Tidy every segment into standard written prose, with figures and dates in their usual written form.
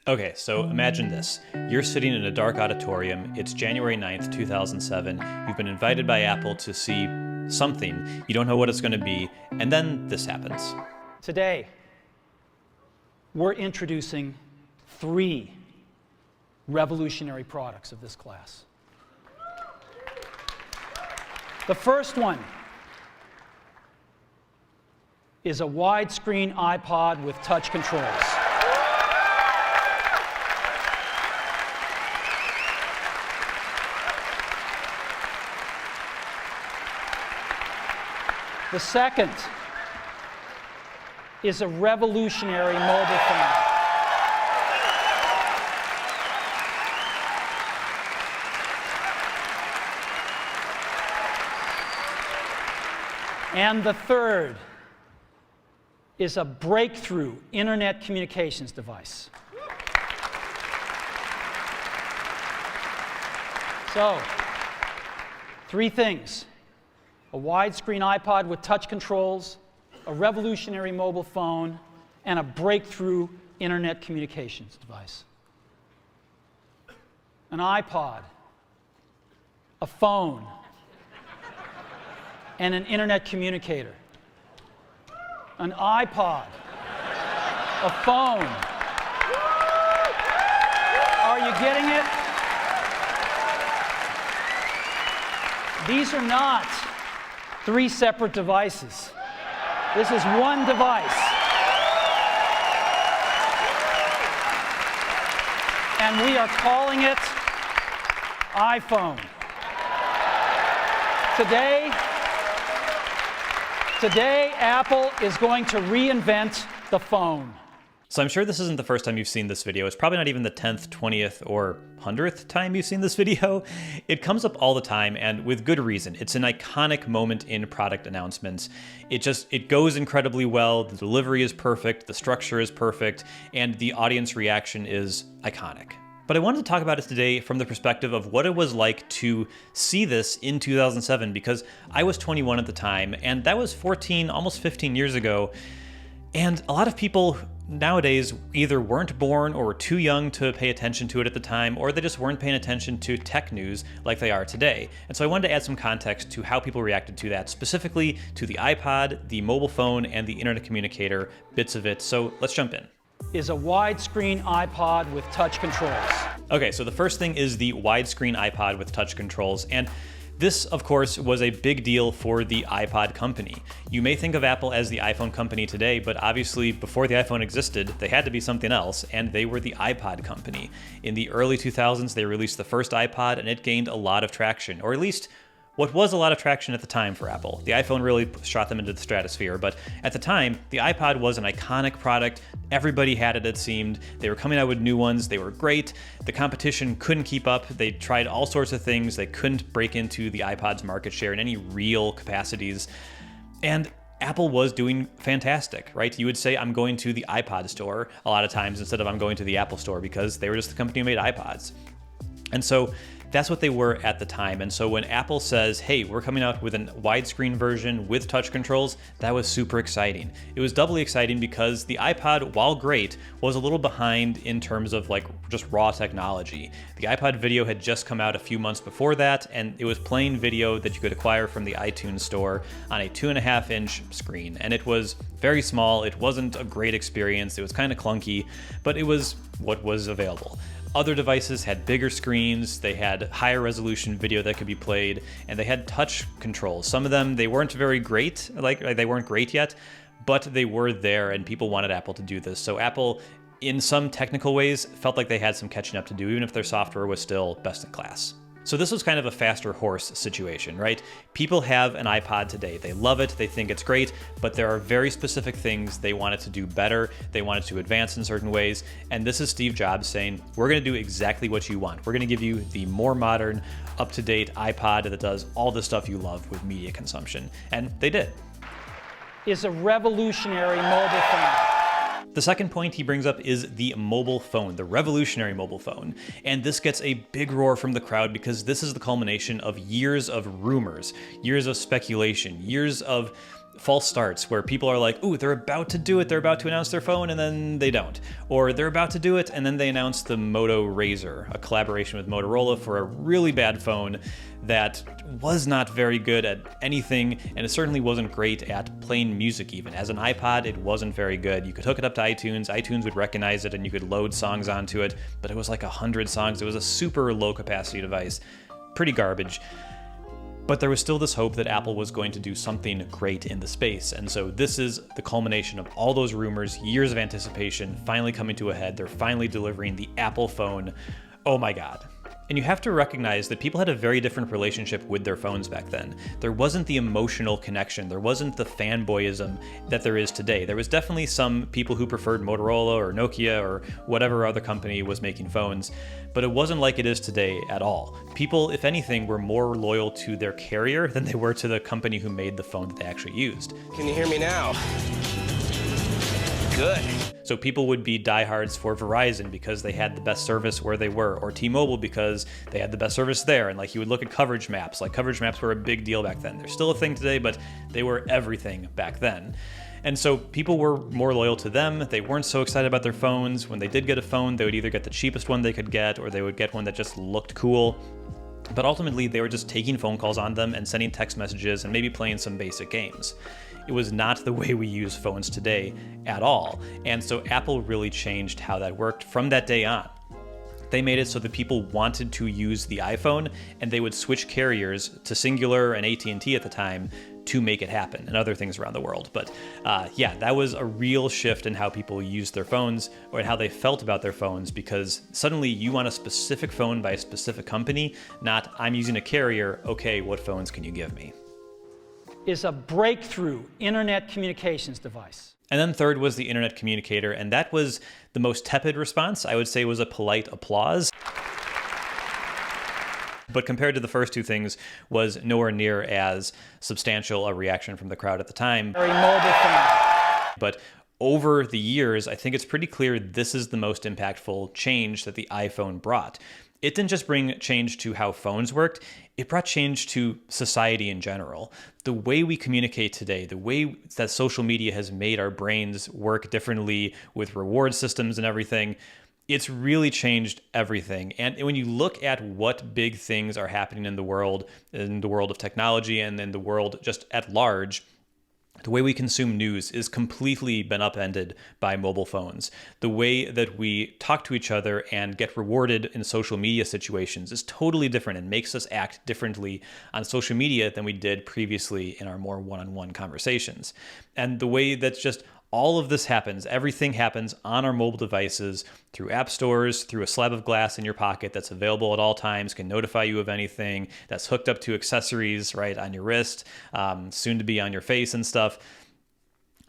Okay, so imagine this. You're sitting in a dark auditorium. It's January 9th, 2007. You've been invited by Apple to see something. You don't know what it's going to be. And then this happens. Today, we're introducing 3 revolutionary products of this class. The first one is a widescreen iPod with touch controls. The second is a revolutionary mobile phone. And the third is a breakthrough internet communications device. So, 3 things. A widescreen iPod with touch controls, a revolutionary mobile phone, and a breakthrough internet communications device. An iPod, a phone, and an internet communicator. An iPod, a phone. Are you getting it? These are not 3 separate devices. This is one device. And we are calling it iPhone. Today, Apple is going to reinvent the phone. So I'm sure this isn't the first time you've seen this video. It's probably not even the 10th, 20th, or 100th time you've seen this video. It comes up all the time, and with good reason. It's an iconic moment in product announcements. It goes incredibly well, the delivery is perfect, the structure is perfect, and the audience reaction is iconic. But I wanted to talk about it today from the perspective of what it was like to see this in 2007, because I was 21 at the time, and that was 14, almost 15 years ago. And a lot of people nowadays either weren't born or were too young to pay attention to it at the time, or they just weren't paying attention to tech news like they are today. And so I wanted to add some context to how people reacted to that, specifically to the iPod, the mobile phone, and the internet communicator bits of it. So let's jump in. Is a widescreen iPod with touch controls. Okay, so the first thing is the widescreen iPod with touch controls, and this, of course, was a big deal for the iPod company. You may think of Apple as the iPhone company today, but obviously before the iPhone existed, they had to be something else, and they were the iPod company. In the early 2000s, they released the first iPod, and it gained a lot of traction, or at least what was a lot of traction at the time for Apple. The iPhone really shot them into the stratosphere, but at the time, the iPod was an iconic product. Everybody had it, it seemed. They were coming out with new ones. They were great. The competition couldn't keep up. They tried all sorts of things. They couldn't break into the iPod's market share in any real capacities. And Apple was doing fantastic, right? You would say, I'm going to the iPod store a lot of times instead of I'm going to the Apple store, because they were just the company who made iPods. And so that's what they were at the time. And so when Apple says, hey, we're coming out with a widescreen version with touch controls, that was super exciting. It was doubly exciting because the iPod, while great, was a little behind in terms of like just raw technology. The iPod video had just come out a few months before that, and it was plain video that you could acquire from the iTunes store on a 2.5-inch screen. And it was very small. It wasn't a great experience. It was kind of clunky, but it was what was available. Other devices had bigger screens, they had higher resolution video that could be played, and they had touch controls. Some of them, they weren't very great, like they weren't great yet, but they were there and people wanted Apple to do this. So Apple, in some technical ways, felt like they had some catching up to do, even if their software was still best in class. So this was kind of a faster horse situation, right? People have an iPod today. They love it. They think it's great, but there are very specific things they want it to do better. They want it to advance in certain ways. And this is Steve Jobs saying, we're going to do exactly what you want. We're going to give you the more modern, up-to-date iPod that does all the stuff you love with media consumption. And they did. Is a revolutionary mobile phone. The second point he brings up is the mobile phone, the revolutionary mobile phone. And this gets a big roar from the crowd because this is the culmination of years of rumors, years of speculation, years of false starts where people are like, ooh, they're about to do it. They're about to announce their phone and then they don't. Or they're about to do it and then they announce the Moto Razr, a collaboration with Motorola for a really bad phone that was not very good at anything, and it certainly wasn't great at playing music even. As an iPod, it wasn't very good. You could hook it up to iTunes, iTunes would recognize it, and you could load songs onto it, but it was like 100 songs. It was a super low capacity device, pretty garbage. But there was still this hope that Apple was going to do something great in the space. And so this is the culmination of all those rumors, years of anticipation, finally coming to a head. They're finally delivering the Apple phone. Oh my God. And you have to recognize that people had a very different relationship with their phones back then. There wasn't the emotional connection. There wasn't the fanboyism that there is today. There was definitely some people who preferred Motorola or Nokia or whatever other company was making phones, but it wasn't like it is today at all. People, if anything, were more loyal to their carrier than they were to the company who made the phone that they actually used. Can you hear me now? Good. So people would be diehards for Verizon because they had the best service where they were, or T-Mobile because they had the best service there. And like you would look at coverage maps, like coverage maps were a big deal back then. They're still a thing today, but they were everything back then. And so people were more loyal to them. They weren't so excited about their phones. When they did get a phone, they would either get the cheapest one they could get, or they would get one that just looked cool. But ultimately, they were just taking phone calls on them and sending text messages and maybe playing some basic games. It was not the way we use phones today at all. And so Apple really changed how that worked from that day on. They made it so that people wanted to use the iPhone, and they would switch carriers to Singular and AT&T at the time to make it happen, and other things around the world. But yeah, that was a real shift in how people used their phones or how they felt about their phones, because suddenly you want a specific phone by a specific company, not I'm using a carrier, okay, what phones can you give me? Is a breakthrough internet communications device. And then third was the internet communicator, and that was the most tepid response. I would say was a polite applause. But compared to the first two things, was nowhere near as substantial a reaction from the crowd at the time. Very mobile phone. But over the years, I think it's pretty clear this is the most impactful change that the iPhone brought. It didn't just bring change to how phones worked, it brought change to society in general. The way we communicate today, the way that social media has made our brains work differently with reward systems and everything, it's really changed everything. And when you look at what big things are happening in the world of technology and in the world just at large, the way we consume news is completely been upended by mobile phones. The way that we talk to each other and get rewarded in social media situations is totally different and makes us act differently on social media than we did previously in our more one-on-one conversations. And the way that just all of this happens, everything happens on our mobile devices through app stores, through a slab of glass in your pocket that's available at all times, can notify you of anything, that's hooked up to accessories, right, on your wrist, soon to be on your face and stuff.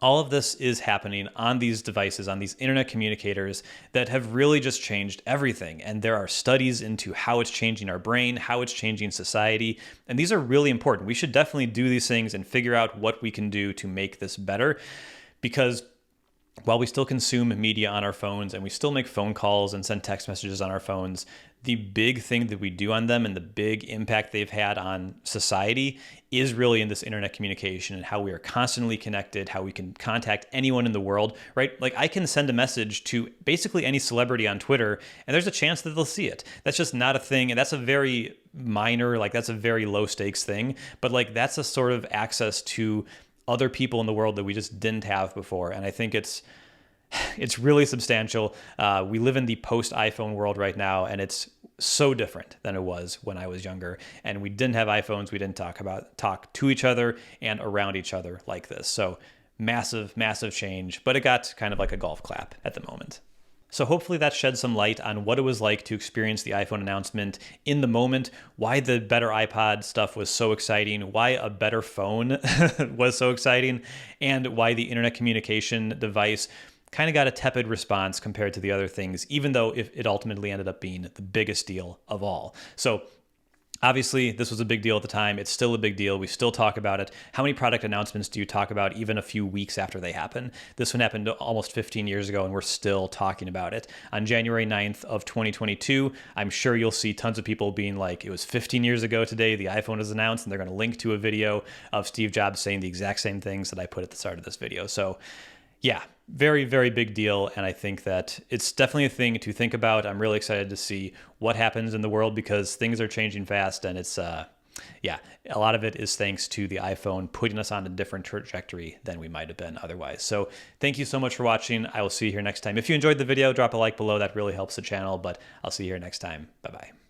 All of this is happening on these devices, on these internet communicators that have really just changed everything. And there are studies into how it's changing our brain, how it's changing society. And these are really important. We should definitely do these things and figure out what we can do to make this better. Because while we still consume media on our phones and we still make phone calls and send text messages on our phones, the big thing that we do on them and the big impact they've had on society is really in this internet communication and how we are constantly connected, how we can contact anyone in the world, right? Like I can send a message to basically any celebrity on Twitter and there's a chance that they'll see it. That's just not a thing. And that's a very minor, like that's a very low stakes thing. But like that's a sort of access to other people in the world that we just didn't have before. And I think it's really substantial. We live in the post-iPhone world right now, and it's so different than it was when I was younger. And we didn't have iPhones. We didn't talk to each other and around each other like this. So massive, massive change, but it got kind of like a golf clap at the moment. So hopefully that sheds some light on what it was like to experience the iPhone announcement in the moment, why the better iPod stuff was so exciting, why a better phone was so exciting, and why the internet communication device kind of got a tepid response compared to the other things, even though it ultimately ended up being the biggest deal of all. So Obviously, this was a big deal at the time. It's still a big deal. We still talk about it. How many product announcements do you talk about even a few weeks after they happen? This one happened almost 15 years ago, and we're still talking about it. On January 9th of 2022, I'm sure you'll see tons of people being like, it was 15 years ago today, the iPhone is announced, and they're going to link to a video of Steve Jobs saying the exact same things that I put at the start of this video. So yeah, very, very big deal. And I think that it's definitely a thing to think about. I'm really excited to see what happens in the world because things are changing fast. And it's, yeah, a lot of it is thanks to the iPhone putting us on a different trajectory than we might have been otherwise. So thank you so much for watching. I will see you here next time. If you enjoyed the video, drop a like below. That really helps the channel, but I'll see you here next time. Bye-bye.